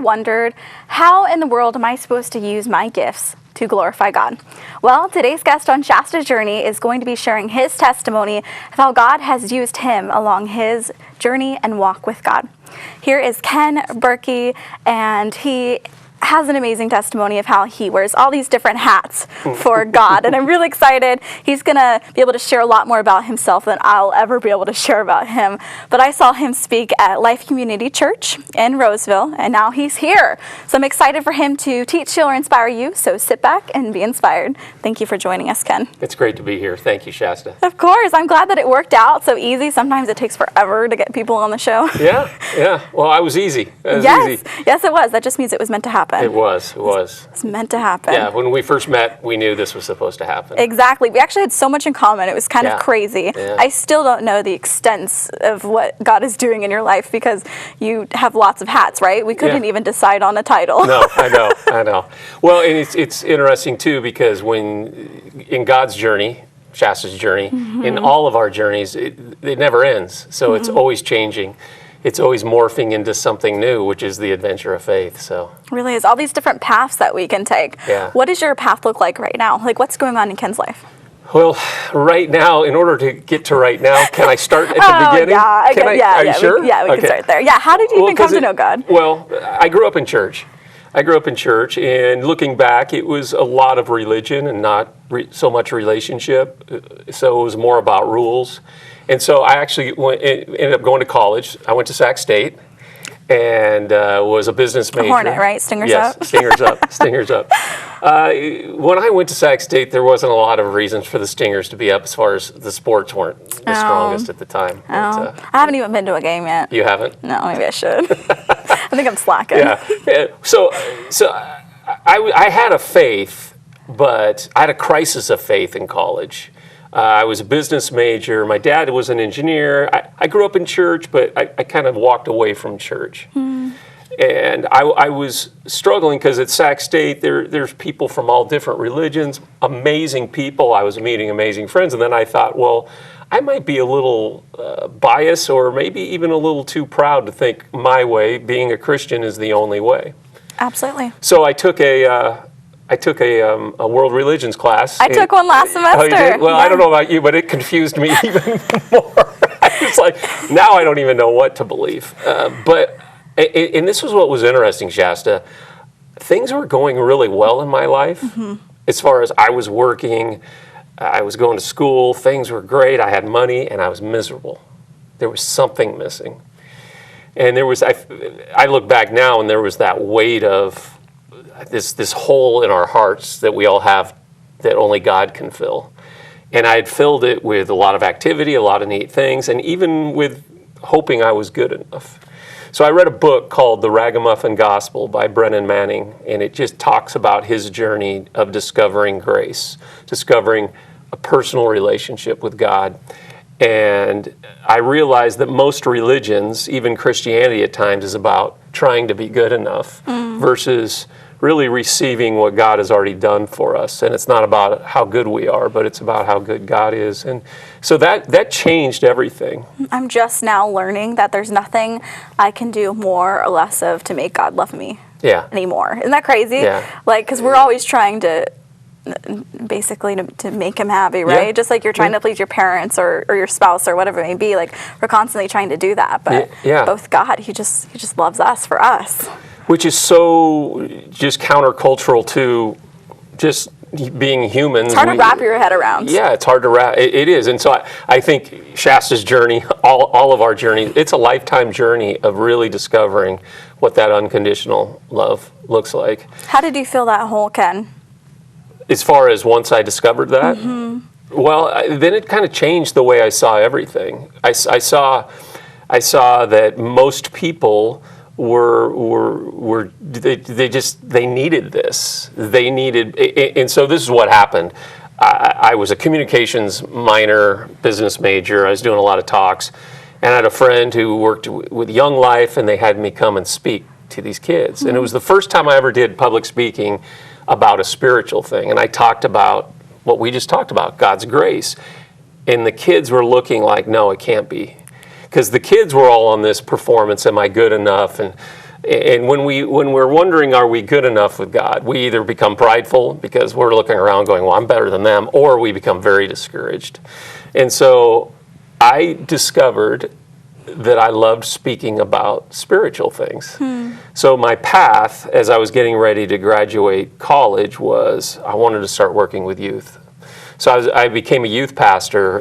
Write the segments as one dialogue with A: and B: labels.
A: wondered, how in the world am I supposed to use my gifts to glorify God? Well, today's guest on Shastas Journey is going to be sharing his testimony of how God has used him along his journey and walk with God. Here is Ken Burkey, and he has an amazing testimony of how he wears all these different hats for God. And I'm really excited. He's going to be able to share a lot more about himself than I'll ever be able to share about him. But I saw him speak at Life Community Church in Roseville, and now he's here. So I'm excited for him to teach you or inspire you. So sit back and be inspired. Thank you for joining us, Ken.
B: It's great to be here. Thank you, Shasta.
A: Of course. I'm glad that it worked out so easy. Sometimes it takes forever to get people on the show.
B: Yeah. Well, I was easy.
A: Yes, it was. That just means it was meant to happen.
B: It was.
A: It's meant to happen.
B: Yeah, when we first met, we knew this was supposed to happen.
A: Exactly. We actually had so much in common. It was kind of crazy.
B: Yeah.
A: I still don't know the extent of what God is doing in your life because you have lots of hats, right? We couldn't even decide on a title.
B: No, I know. Well, and it's interesting, too, because when in God's journey, Shasta's journey, in all of our journeys, it never ends. So it's always changing. It's always morphing into something new, which is the adventure of faith. So
A: It really is. All these different paths that we can take.
B: Yeah.
A: What does your path look like right now? Like, what's going on in Ken's life?
B: Well, right now, in order to get to right now, can I start at the beginning? Are you sure?
A: We can start there. Yeah, how did you even come to know God?
B: Well, I grew up in church. And looking back, it was a lot of religion and not so much relationship. So it was more about rules. And so I actually ended up going to college. I went to Sac State and was a business major.
A: Hornet, right? Stingers up?
B: Yes, Stingers up. When I went to Sac State, there wasn't a lot of reasons for the Stingers to be up as far as the sports weren't the strongest at the time.
A: But, I haven't even been to a game yet.
B: You haven't?
A: No, maybe I should. I think I'm slacking.
B: Yeah. So I had a faith, but I had a crisis of faith in college. I was a business major. My dad was an engineer. I grew up in church, but I kind of walked away from church. And I was struggling because at Sac State, there's people from all different religions, amazing people. I was meeting amazing friends. And then I thought, well, I might be a little biased or maybe even a little too proud to think my way, being a Christian, is the only way.
A: Absolutely.
B: So I took a world religions class.
A: I took one last semester.
B: Oh, you did? Well, I don't know about you, but it confused me even more. It's like, now I don't even know what to believe. And this was what was interesting, Shasta. Things were going really well in my life. As far as I was working, I was going to school, things were great, I had money, and I was miserable. There was something missing. And I look back now, and there was that weight of this hole in our hearts that we all have that only God can fill. And I had filled it with a lot of activity, a lot of neat things, and even with hoping I was good enough. So I read a book called The Ragamuffin Gospel by Brennan Manning, and it just talks about his journey of discovering grace, discovering a personal relationship with God. And I realized that most religions, even Christianity at times, is about trying to be good enough versus really receiving what God has already done for us. And it's not about how good we are, but it's about how good God is. And so that changed everything. I'm
A: just now learning that there's nothing I can do more or less of to make God love me anymore. Isn't that crazy?
B: Yeah.
A: Like, because we're always trying to basically to make him happy, right?
B: Yeah.
A: Just like you're trying to please your parents or your spouse or whatever it may be. Like, we're constantly trying to do that. But both God, he just loves us for us.
B: Which is so just countercultural to just being human.
A: It's hard to wrap your head around.
B: Yeah, it's hard to wrap. It is. And so I think Shasta's journey, all of our journeys, it's a lifetime journey of really discovering what that unconditional love looks like.
A: How did you fill that hole, Ken?
B: As far as once I discovered that? Well, then it kind of changed the way I saw everything. I saw that most people they needed this. And so this is what happened. I was a communications minor, business major. I was doing a lot of talks, and I had a friend who worked with Young Life, and they had me come and speak to these kids. And it was the first time I ever did public speaking about a spiritual thing, and I talked about what we just talked about, God's grace. And the kids were looking like, no, it can't be. Because the kids were all on this performance, am I good enough? And And when we're wondering, are we good enough with God, we either become prideful because we're looking around going, well, I'm better than them, or we become very discouraged. And so I discovered that I loved speaking about spiritual things. So my path, as I was getting ready to graduate college, was I wanted to start working with youth. So I became a youth pastor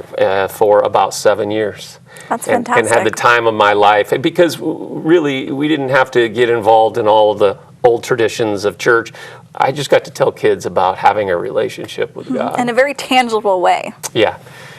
B: for about 7 years.
A: That's fantastic.
B: And had the time of my life, because really we didn't have to get involved in all of the old traditions of church. I just got to tell kids about having a relationship with God.
A: In a very tangible way.
B: Yeah.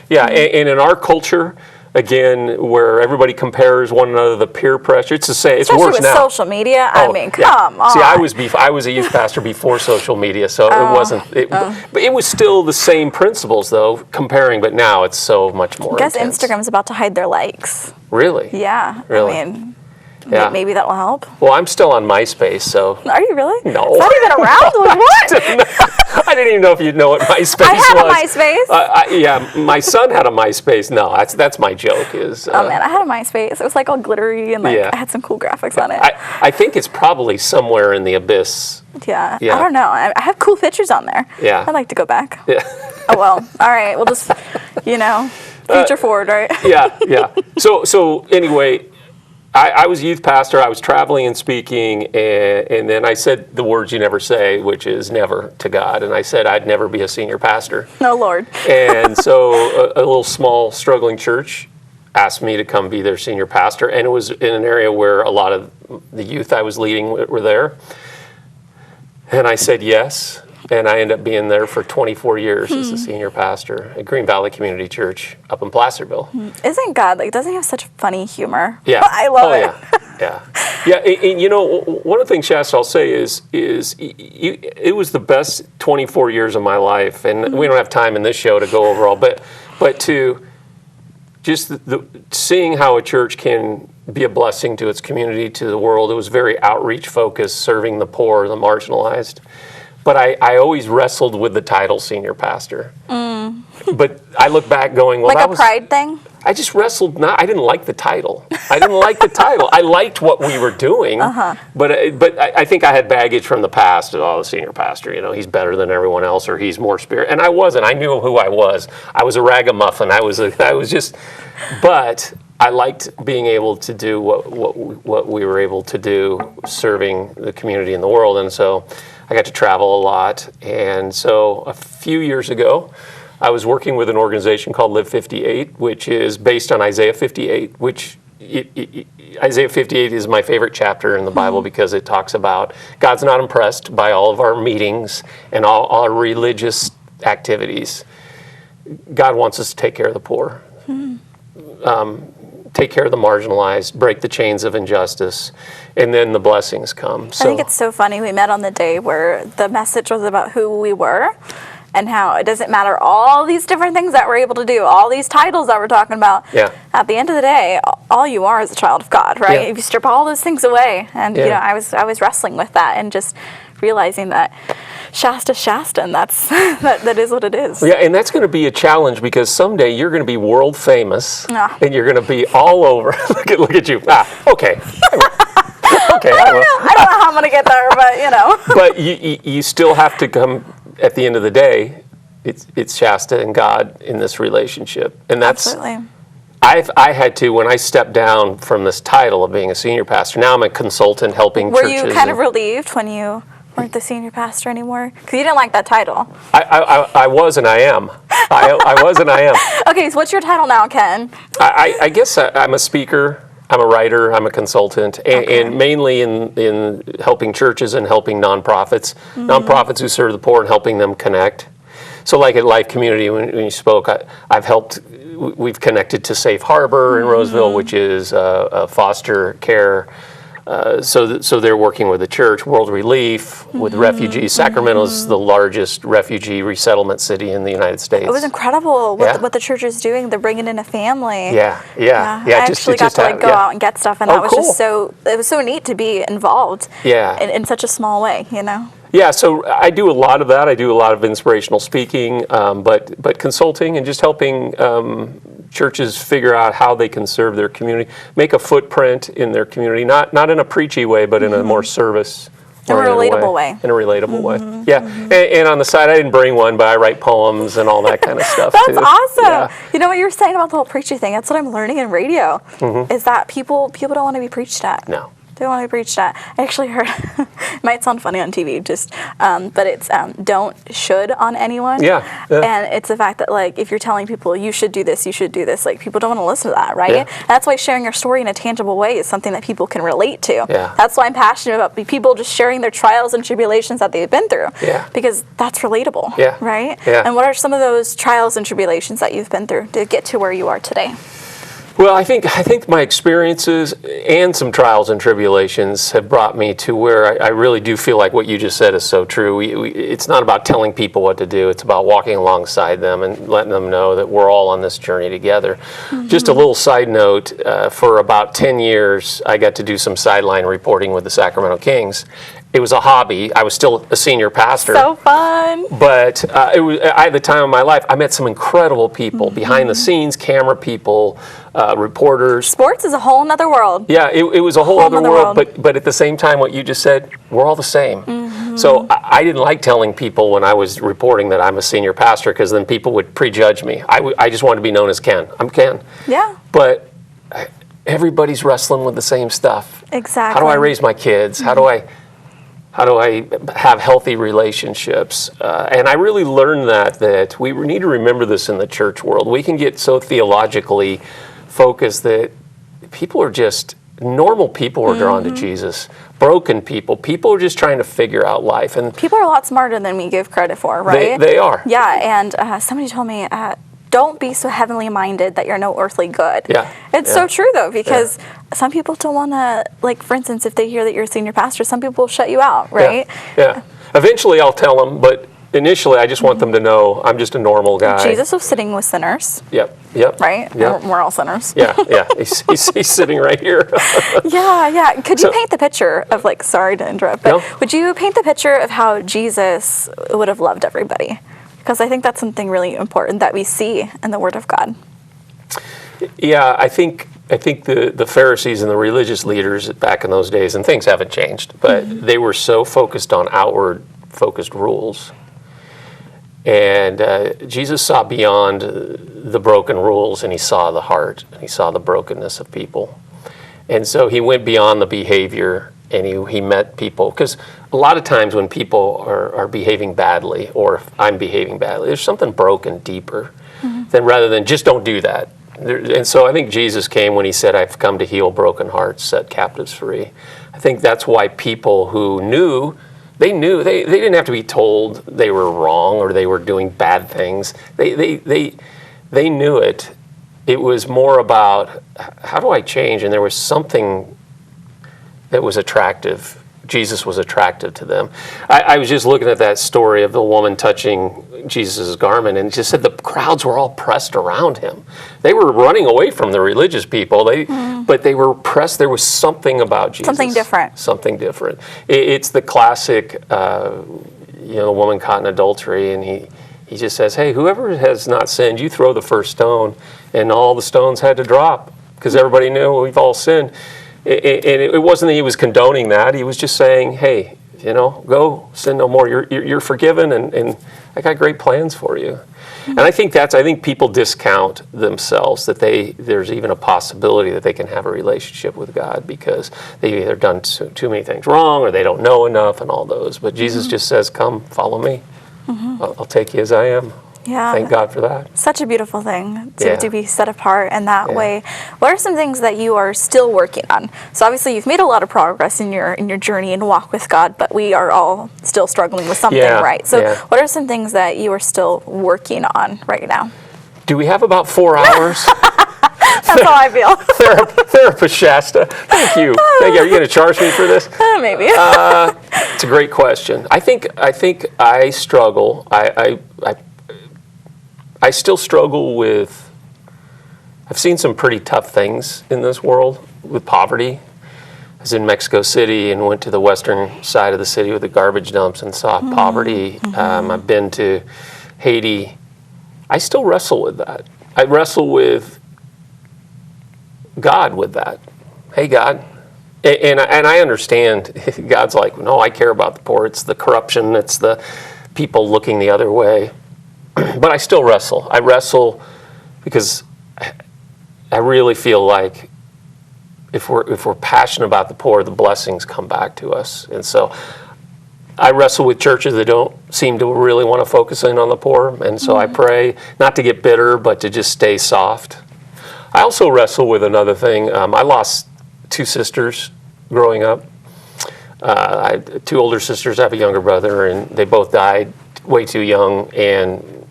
B: And in our culture, again, where everybody compares one another, the peer pressure, it's
A: Especially
B: worse
A: with
B: now.
A: social media, I mean, come on.
B: See, I was a youth pastor before social media, so it wasn't. But it was still the same principles, though, comparing. But now it's so much more.
A: I guess
B: intense.
A: Instagram's about to hide their likes.
B: Really?
A: Yeah.
B: Really?
A: I mean,
B: Yeah.
A: maybe that will help.
B: Well, I'm still on MySpace, so.
A: Are you really?
B: No.
A: It's not even around? What?
B: I didn't even know if you'd know what MySpace was.
A: I had a MySpace.
B: Yeah, my son had a MySpace. No, that's my joke.
A: Oh man, I had a MySpace. It was like all glittery and I had some cool graphics on it.
B: I think it's probably somewhere in the abyss.
A: Yeah. I don't know. I have cool pictures on there.
B: Yeah.
A: I'd like to go back.
B: Yeah.
A: Oh well. All right. We'll just, future forward, right?
B: Yeah. So anyway, I was a youth pastor. I was traveling and speaking, and then I said the words you never say, which is never to God. And I said I'd never be a senior pastor.
A: No, Lord.
B: And so a little small struggling church asked me to come be their senior pastor, and it was in an area where a lot of the youth I was leading were there. And I said yes. And I ended up being there for 24 years as a senior pastor at Green Valley Community Church up in Placerville.
A: Isn't God, doesn't he have such funny humor?
B: Yeah.
A: I love it.
B: Yeah. And, one of the things, Shasta, I'll say is it was the best 24 years of my life. And we don't have time in this show to go over all, but to just seeing how a church can be a blessing to its community, to the world. It was very outreach focused, serving the poor, the marginalized. But I always wrestled with the title senior pastor. But I look back going, well,
A: like a pride thing?
B: I just wrestled. I didn't like the title. I liked what we were doing. But I think I had baggage from the past. Oh, the senior pastor, he's better than everyone else, or he's more spirit. And I wasn't. I knew who I was. I was a ragamuffin. I was just. But I liked being able to do what we were able to do, serving the community and the world. And so I got to travel a lot. And so a few years ago, I was working with an organization called Live 58, which is based on Isaiah 58, which Isaiah 58 is my favorite chapter in the Bible because it talks about God's not impressed by all of our meetings and all our religious activities. God wants us to take care of the poor, take care of the marginalized, break the chains of injustice, and then the blessings come.
A: I think it's so funny. We met on the day where the message was about who we were and how it doesn't matter all these different things that we're able to do, all these titles that we're talking about.
B: Yeah.
A: At the end of the day, all you are is a child of God, right?
B: Yeah.
A: If you strip all those things away, and
B: Yeah.
A: I was wrestling with that and just realizing that Shasta, and that is what it is.
B: Yeah, and that's going to be a challenge because someday you're going to be world famous,
A: Ah.
B: and you're going to be all over. look at you. Okay. Okay.
A: I don't know how I'm going to get there, but
B: But you still have to come. At the end of the day, it's Shasta and God in this relationship, and that's.
A: Absolutely.
B: I had to, when I stepped down from this title of being a senior pastor. Now I'm a consultant helping
A: Were
B: churches.
A: you kind of relieved when you weren't the senior pastor anymore? Because you didn't like that title.
B: I was and I am. I was and I am.
A: Okay, so what's your title now, Ken?
B: I guess I'm a speaker. I'm a writer, I'm a consultant, and mainly in helping churches and helping nonprofits, nonprofits who serve the poor and helping them connect. So like at Life Community, when you spoke, we've connected to Safe Harbor in Roseville, which is a foster care. So they're working with the church, World Relief, with refugees. Sacramento's the largest refugee resettlement city in the United States.
A: It was incredible what the church is doing. They're bringing in a family.
B: Yeah.
A: I actually got to go out and get stuff, and that was
B: cool.
A: just it was so neat to be involved.
B: Yeah.
A: In such a small way,
B: Yeah, so I do a lot of that. I do a lot of inspirational speaking, but consulting and just helping churches figure out how they can serve their community, make a footprint in their community, not in a preachy way, but in a more service.
A: In a relatable way.
B: In a relatable way. Yeah. And on the side, I didn't bring one, but I write poems and all that kind of stuff
A: That's
B: too.
A: awesome.
B: Yeah.
A: You know what you're saying about the whole preachy thing? That's what I'm learning in radio, is that people don't want to be preached at.
B: No.
A: They don't want to be preached at. I actually heard, it might sound funny on TV, but it's don't should on anyone.
B: Yeah.
A: And it's the fact that, like, if you're telling people you should do this, like, people don't want to listen to that, right?
B: Yeah.
A: And that's why sharing your story in a tangible way is something that people can relate to.
B: Yeah.
A: That's why I'm passionate about people just sharing their trials and tribulations that they've been through.
B: Yeah.
A: Because that's relatable.
B: Yeah.
A: Right?
B: Yeah.
A: And what are some of those trials and tribulations that you've been through to get to where you are today?
B: Well, I think my experiences and some trials and tribulations have brought me to where I really do feel like what you just said is so true. It's not about telling people what to do. It's about walking alongside them and letting them know that we're all on this journey together. Just a little side note, for about 10 years, I got to do some sideline reporting with the Sacramento Kings. It was a hobby. I was still a senior pastor.
A: So fun.
B: But at the time of my life, I met some incredible people, behind the scenes, camera people, reporters.
A: Sports is a whole nother world.
B: Yeah, it was a whole other world. But at the same time, what you just said, we're all the same. So I didn't like telling people when I was reporting that I'm a senior pastor, because then people would prejudge me. I just wanted to be known as Ken. I'm Ken.
A: Yeah.
B: But everybody's wrestling with the same stuff.
A: Exactly.
B: How do I raise my kids? How do I have healthy relationships? And I really learned that we need to remember this in the church world. We can get so theologically focused that normal people are drawn to Jesus. Broken people are just trying to figure out life. And
A: people are a lot smarter than we give credit for, right?
B: They are.
A: Yeah, and somebody told me, don't be so heavenly minded that you're no earthly good.
B: Yeah.
A: It's so true, though, because some people don't want to, like, for instance, if they hear that you're a senior pastor, some people will shut you out, right?
B: Yeah. Eventually I'll tell them, but initially I just want them to know I'm just a normal guy.
A: Jesus was sitting with sinners.
B: Yep.
A: Right?
B: Yep.
A: We're all sinners.
B: Yeah. He's sitting right here.
A: Yeah. Could you paint the picture of, like, sorry to interrupt, but would you paint the picture of how Jesus would have loved everybody? Because I think that's something really important that we see in the Word of God.
B: Yeah, I think the Pharisees and the religious leaders back in those days, and things haven't changed, but they were so focused on outward-focused rules. And Jesus saw beyond the broken rules, and he saw the heart, and he saw the brokenness of people. And so he went beyond the behavior, and he met people. Because a lot of times when people are behaving badly, or if I'm behaving badly, there's something broken deeper than rather than just don't do that. And so I think Jesus came when he said, I've come to heal broken hearts, set captives free. I think that's why people who knew, they didn't have to be told they were wrong or they were doing bad things. They knew it. It was more about, how do I change? And there was something that was attractive. Jesus was attractive to them. I was just looking at that story of the woman touching Jesus' garment, and it just said the crowds were all pressed around him. They were running away from the religious people, but they were pressed. There was something about Jesus.
A: Something different.
B: Something different. It's the classic, the woman caught in adultery, and he just says, hey, whoever has not sinned, you throw the first stone. And all the stones had to drop because everybody knew we've all sinned. And it wasn't that he was condoning that. He was just saying, hey, go sin no more. You're forgiven, and I got great plans for you. And I think people discount themselves, that there's even a possibility that they can have a relationship with God because they've either done too many things wrong or they don't know enough and all those. But Jesus just says, come, follow me. I'll take you as I am.
A: Yeah.
B: Thank God for that.
A: Such a beautiful thing to be set apart in that way. What are some things that you are still working on? So obviously you've made a lot of progress in your journey and walk with God, but we are all still struggling with something, right? So what are some things that you are still working on right now?
B: Do we have about 4 hours?
A: That's how I feel.
B: Therapist Shasta. Thank you. Are you going to charge me for this?
A: Maybe.
B: It's a great question. I think I struggle. I still struggle with, I've seen some pretty tough things in this world with poverty. I was in Mexico City and went to the western side of the city with the garbage dumps and saw poverty. I've been to Haiti. I still wrestle with that. I wrestle with God with that. Hey, God. And I understand God's like, no, I care about the poor. It's the corruption. It's the people looking the other way. But I still wrestle. I wrestle because I really feel like if we're passionate about the poor, the blessings come back to us. And so I wrestle with churches that don't seem to really want to focus in on the poor. And so I pray not to get bitter, but to just stay soft. I also wrestle with another thing. I lost 2 sisters growing up. I have 2 older sisters. I have a younger brother, and they both died way too young and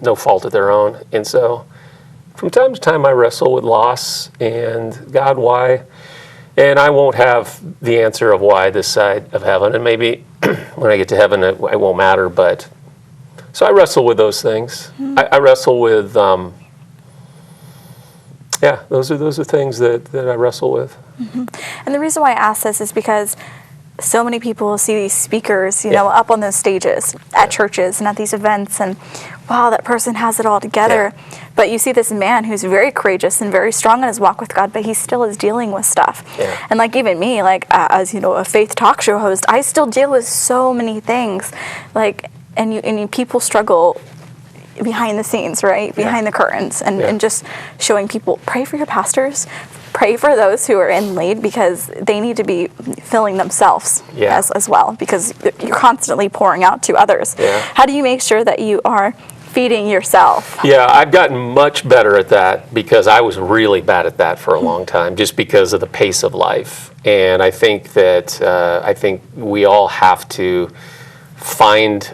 B: no fault of their own. And so from time to time I wrestle with loss and God, why? And I won't have the answer of why this side of heaven. And maybe when I get to heaven it won't matter. But so I wrestle with those things. I wrestle with those are things that I wrestle with.
A: And the reason why I ask this is because so many people see these speakers, up on those stages at churches and at these events, and wow, that person has it all together. Yeah. But you see this man who's very courageous and very strong in his walk with God, but he still is dealing with stuff. Yeah. And like even me, as a faith talk show host, I still deal with so many things. And people struggle behind the scenes, right? Behind the curtains, and just showing people, pray for your pastors, pray for those who are in lead, because they need to be filling themselves as well, because you're constantly pouring out to others. Yeah. How do you make sure that you are feeding yourself? Yeah,
B: I've gotten much better at that, because I was really bad at that for a long time, just because of the pace of life. And I think that we all have to find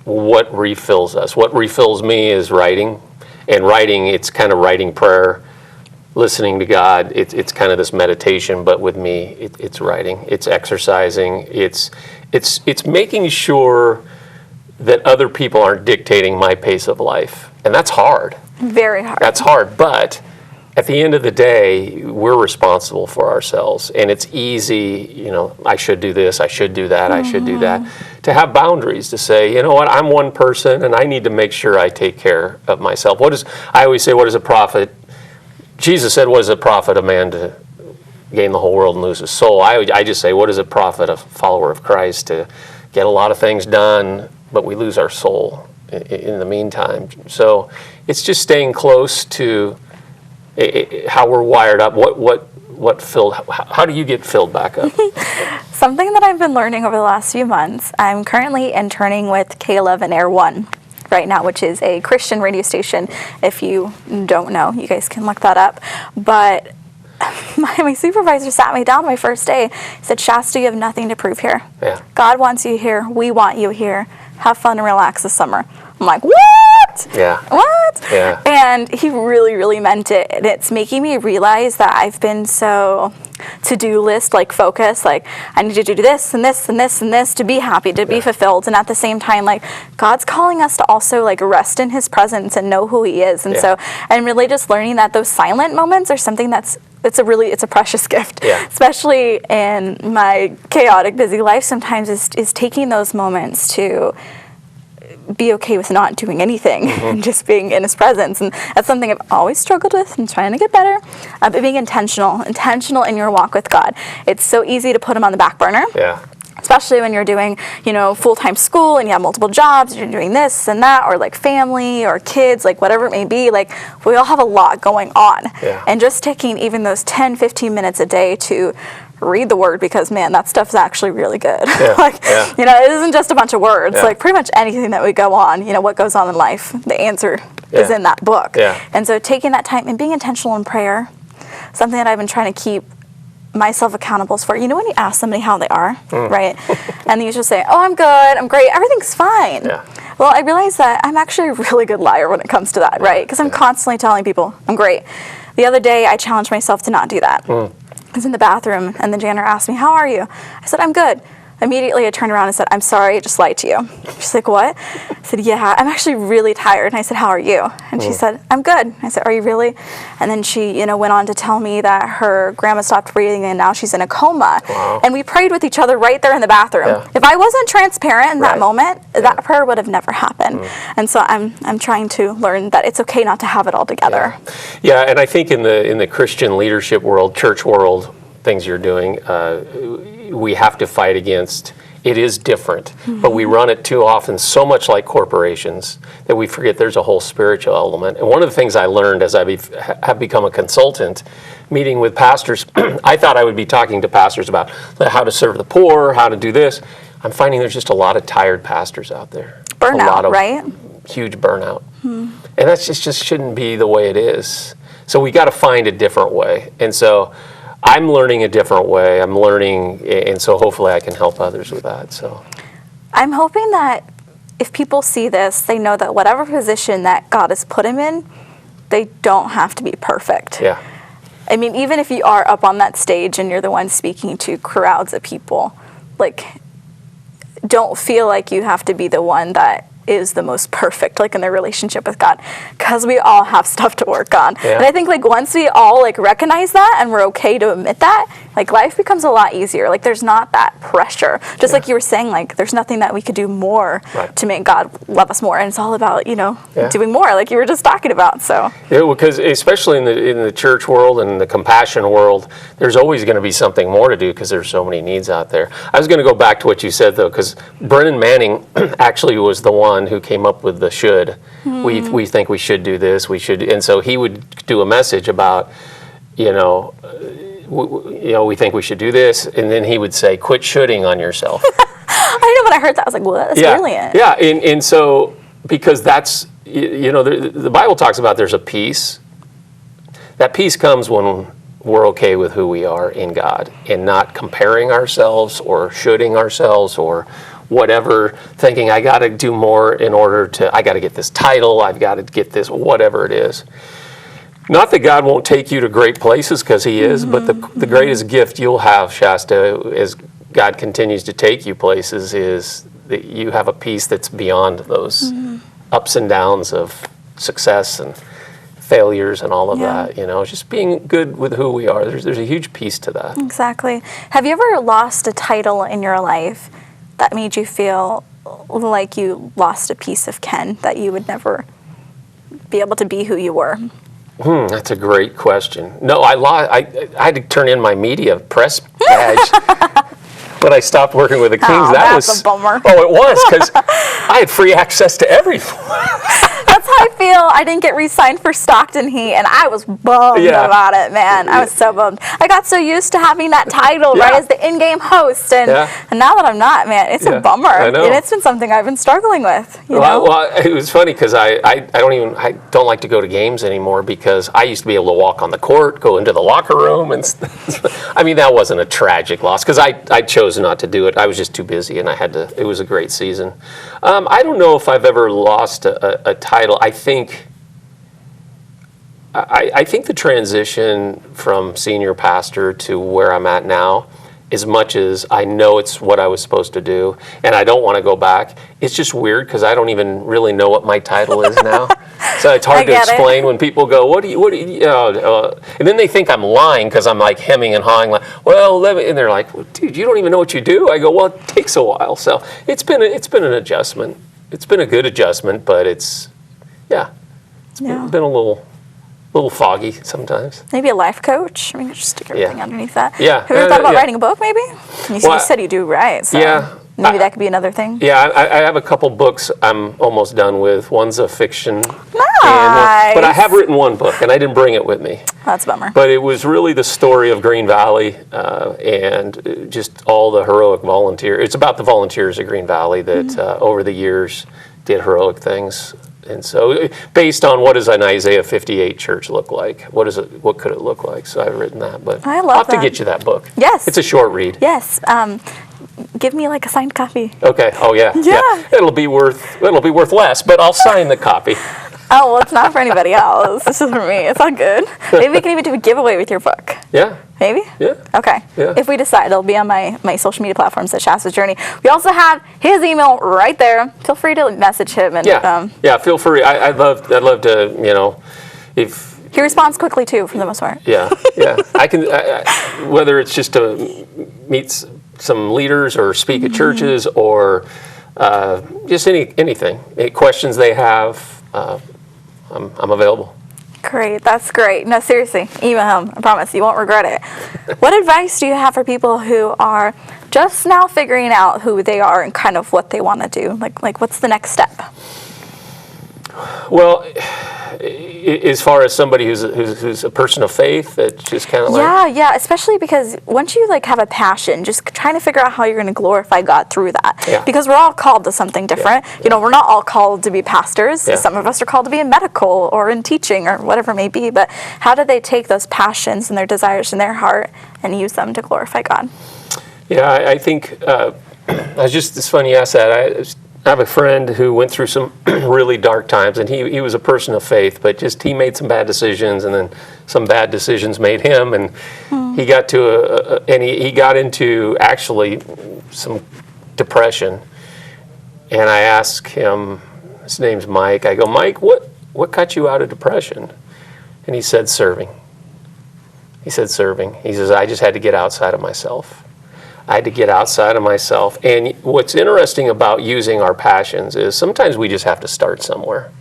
B: what refills us. What refills me is writing. And writing, it's kind of writing prayer, listening to God. It's kind of this meditation, but with me, it's writing. It's exercising. It's making sure that other people aren't dictating my pace of life. And that's hard.
A: Very hard.
B: That's hard, but at the end of the day, we're responsible for ourselves. And it's easy, I should do this, I should do that, I should do that. To have boundaries, to say, you know what, I'm one person and I need to make sure I take care of myself. I always say, what is a profit? Jesus said, what is a profit a man to gain the whole world and lose his soul? I just say, what is a profit a follower of Christ to get a lot of things done, but we lose our soul in the meantime? So it's just staying close to how we're wired up. How do you get filled back up?
A: Something that I've been learning over the last few months, I'm currently interning with K11 Air 1 right now, which is a Christian radio station. If you don't know, you guys can look that up. But my supervisor sat me down my first day. He said, Shasta, you have nothing to prove here. Yeah. God wants you here. We want you here. Have fun and relax this summer. I'm like, what?
B: Yeah.
A: What?
B: Yeah.
A: And he really, really meant it. And it's making me realize that I've been so to-do list, focus, I need to do this and this and this and this to be happy, to be fulfilled. And at the same time, God's calling us to also rest in his presence and know who he is. And so I'm really just learning that those silent moments are something it's a precious gift, especially in my chaotic, busy life. Sometimes is taking those moments to be okay with not doing anything and just being in his presence. And that's something I've always struggled with and trying to get better. But being intentional in your walk with God. It's so easy to put him on the back burner.
B: Yeah.
A: Especially when you're doing, full-time school and you have multiple jobs, you're doing this and that, or family or kids, whatever it may be. We all have a lot going on. Yeah. And just taking even those 10, 15 minutes a day to read the word, because man, that stuff's actually really good. Yeah. It isn't just a bunch of words. Yeah. Pretty much anything that we go on, what goes on in life, the answer is in that book. Yeah. And so taking that time and being intentional in prayer, something that I've been trying to keep myself accountable for. When you ask somebody how they are, right? And they usually say, oh, I'm good, I'm great, everything's fine. Yeah. Well, I realize that I'm actually a really good liar when it comes to that, right? Because I'm constantly telling people I'm great. The other day, I challenged myself to not do that. I was in the bathroom, and the janitor asked me, how are you? I said, I'm good. Immediately I turned around and said, I'm sorry, I just lied to you. She's like, what? I said, yeah, I'm actually really tired. And I said, how are you? And she said, I'm good. I said, are you really? And then she, went on to tell me that her grandma stopped breathing and now she's in a coma.
B: Wow.
A: And we prayed with each other right there in the bathroom.
B: Yeah.
A: If I wasn't transparent in that
B: Right.
A: moment, that prayer would have never happened. And so I'm trying to learn that it's okay not to have it all together.
B: Yeah, and I think in the Christian leadership world, church world, things you're doing, we have to fight against. It is different, but we run it too often so much like corporations that we forget there's a whole spiritual element. And one of the things I learned as I have become a consultant, meeting with pastors, I thought I would be talking to pastors about how to serve the poor, how to do this. I'm finding there's just a lot of tired pastors out there.
A: Burnout,
B: a lot of
A: right?
B: Huge burnout. And that just shouldn't be the way it is. So we got to find a different way. And so I'm learning a different way. I'm learning, and so hopefully I can help others with that. So
A: I'm hoping that if people see this, they know that whatever position that God has put him in, they don't have to be perfect.
B: yeah,
A: I mean, even if you are up on that stage and you're the one speaking to crowds of people, like, don't feel like you have to be the one that is the most perfect, like, in their relationship with God, because we all have stuff to work on.
B: Yeah.
A: And I think, like, once we all, like, recognize that and we're okay to admit that, like, life becomes a lot easier. Like, there's not that pressure. Just like you were saying, like, there's nothing that we could do more
B: Right.
A: to make God love us more. And it's all about,
B: Yeah.
A: doing more, like you were just talking about. So
B: yeah, because especially in the church world and the compassion world, there's always going to be something more to do because there's so many needs out there. I was going to go back to what you said though, because Brennan Manning actually was the one who came up with the should. We think we should do this. We should, and so he would do a message about, we think we should do this, and then he would say, "Quit shoulding on yourself."
A: I know when I heard that, I was like, what? That's brilliant.
B: Yeah, and so because that's the Bible talks about there's a peace. That peace comes when we're okay with who we are in God and not comparing ourselves or shoulding ourselves or whatever, thinking I got to do more in order to, I got to get this title, I've got to get this, whatever it is. Not that God won't take you to great places, because he is, but the greatest gift you'll have, Shasta, as God continues to take you places, is that you have a peace that's beyond those ups and downs of success and failures and all of that, just being good with who we are. There's a huge piece to that.
A: Exactly. Have you ever lost a title in your life that made you feel like you lost a piece of Ken, that you would never be able to be who you were?
B: That's a great question. No, I had to turn in my media press badge when I stopped working with the Kings.
A: Oh, that's a bummer.
B: Oh, it was, because I had free access to everything.
A: That's how I feel. I didn't get re-signed for Stockton Heat, and I was bummed about it, man. I was so bummed. I got so used to having that title, right, as the in-game host, and now that I'm not, man, it's a bummer.
B: I know.
A: And it's been something I've been struggling with.
B: Well, it was funny because I don't like to go to games anymore, because I used to be able to walk on the court, go into the locker room, and I mean, that wasn't a tragic loss because I chose not to do it. I was just too busy, and I had to. It was a great season. I don't know if I've ever lost a title. I think the transition from senior pastor to where I'm at now, as much as I know it's what I was supposed to do, and I don't want to go back, it's just weird because I don't even really know what my title is now. So it's hard to explain when people go, what do you and then they think I'm lying because I'm like hemming and hawing, like, well, and they're like, well, dude, you don't even know what you do. I go, well, it takes a while. So it's been an adjustment. It's been a good adjustment, but it's been a little foggy sometimes.
A: Maybe a life coach. I mean, just stick everything underneath that.
B: Yeah.
A: Have you ever thought about writing a book, maybe? You said you do write, so maybe that could be another thing.
B: Yeah, I have a couple books I'm almost done with. One's a fiction.
A: Nice.
B: But I have written one book, and I didn't bring it with me.
A: That's a bummer.
B: But it was really the story of Green Valley and just all the heroic volunteers. It's about the volunteers of Green Valley that over the years did heroic things. And so, based on what does an Isaiah 58 church look like? What could it look like? So I've written that. But
A: I love
B: I'll have to get you that book.
A: Yes.
B: It's a short read.
A: Yes. Give me like a signed copy.
B: Okay. Oh yeah. Yeah. It'll be worth less, but I'll sign the copy.
A: Oh, well, it's not for anybody else. It's just for me. It's all good. Maybe we can even do a giveaway with your book.
B: Yeah.
A: Maybe?
B: Yeah.
A: Okay.
B: Yeah.
A: If we decide, it'll be on my social media platforms at Shastas Journey. We also have his email right there. Feel free to message him. And,
B: Yeah, feel free. I'd love to, if...
A: He responds quickly, too, for the most part.
B: Yeah. I can, whether it's just to meet some leaders or speak at churches or just anything. Any questions they have, I'm available.
A: Great, that's great. No, seriously, email him. I promise you won't regret it. What advice do you have for people who are just now figuring out who they are and kind of what they want to do? Like what's the next step?
B: Well, as far as somebody who's a person of faith, that just kind of
A: yeah, especially because once you have a passion, just trying to figure out how you're going to glorify God through that.
B: Yeah.
A: Because we're all called to something different.
B: Yeah.
A: We're not all called to be pastors.
B: Yeah.
A: Some of us are called to be in medical or in teaching or whatever it may be. But how do they take those passions and their desires in their heart and use them to glorify God?
B: Yeah, I think it's funny you asked that. I have a friend who went through some really dark times, and he was a person of faith, but just he made some bad decisions, and then some bad decisions made him, and he got to he got into actually some depression. And I asked him, his name's Mike. I go, Mike, what got you out of depression? And he said, serving. He said, serving. He says, I just had to get outside of myself. I had to get outside of myself. And what's interesting about using our passions is sometimes we just have to start somewhere.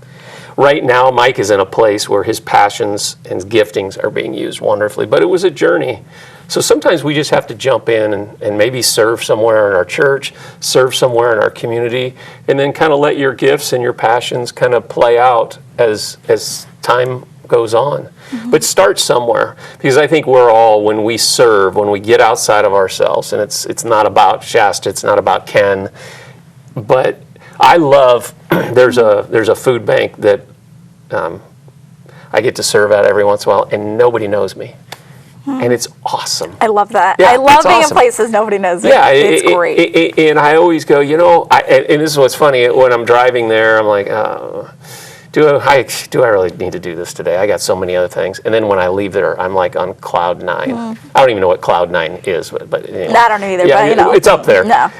B: Right now, Mike is in a place where his passions and giftings are being used wonderfully, but it was a journey. So sometimes we just have to jump in and maybe serve somewhere in our church, serve somewhere in our community, and then kind of let your gifts and your passions kind of play out as time goes on. But start somewhere, because I think we're all, when we serve, when we get outside of ourselves, and it's not about Shasta, it's not about Ken, but I love, there's a food bank that I get to serve at every once in a while, and nobody knows me. And it's awesome.
A: I love that.
B: Yeah,
A: I love being
B: awesome.
A: in places nobody knows me.
B: Yeah,
A: it's great.
B: And I always go, and this is what's funny, when I'm driving there, I'm like, do I really need to do this today? I got so many other things. And then when I leave there, I'm like on cloud 9. I don't even know what cloud 9 is, but anyway.
A: I don't know either,
B: yeah,
A: but
B: it's up there.
A: No.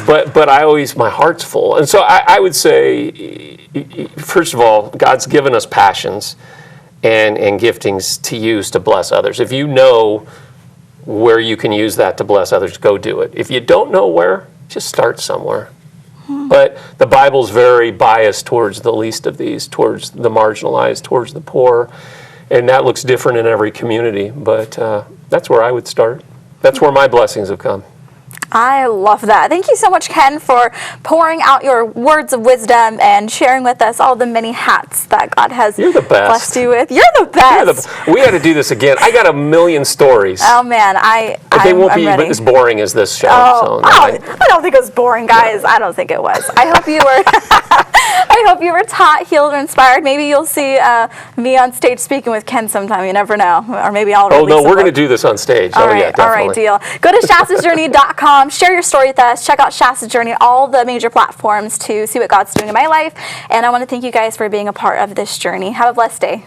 B: But I always, my heart's full. And so I would say, first of all, God's given us passions and giftings to use to bless others. If you know where you can use that to bless others, go do it. If you don't know where, just start somewhere. But the Bible's very biased towards the least of these, towards the marginalized, towards the poor, and that looks different in every community. But that's where I would start. That's where my blessings have come.
A: I love that. Thank you so much, Ken, for pouring out your words of wisdom and sharing with us all the many hats that God has blessed you with. You're the best.
B: We got to do this again. I got a million stories.
A: Oh, man.
B: They won't be
A: ready.
B: as boring as this show.
A: I don't think it was boring, guys. No. I don't think it was. I hope you were I hope you were taught, healed, or inspired. Maybe you'll see me on stage speaking with Ken sometime. You never know. Or maybe I'll release
B: we're going to do this on stage.
A: All right,
B: yeah, definitely.
A: All right, deal. Go to shastasjourney.com. Share your story with us. Check out Shastas Journey, all the major platforms to see what God's doing in my life. And I want to thank you guys for being a part of this journey. Have a blessed day.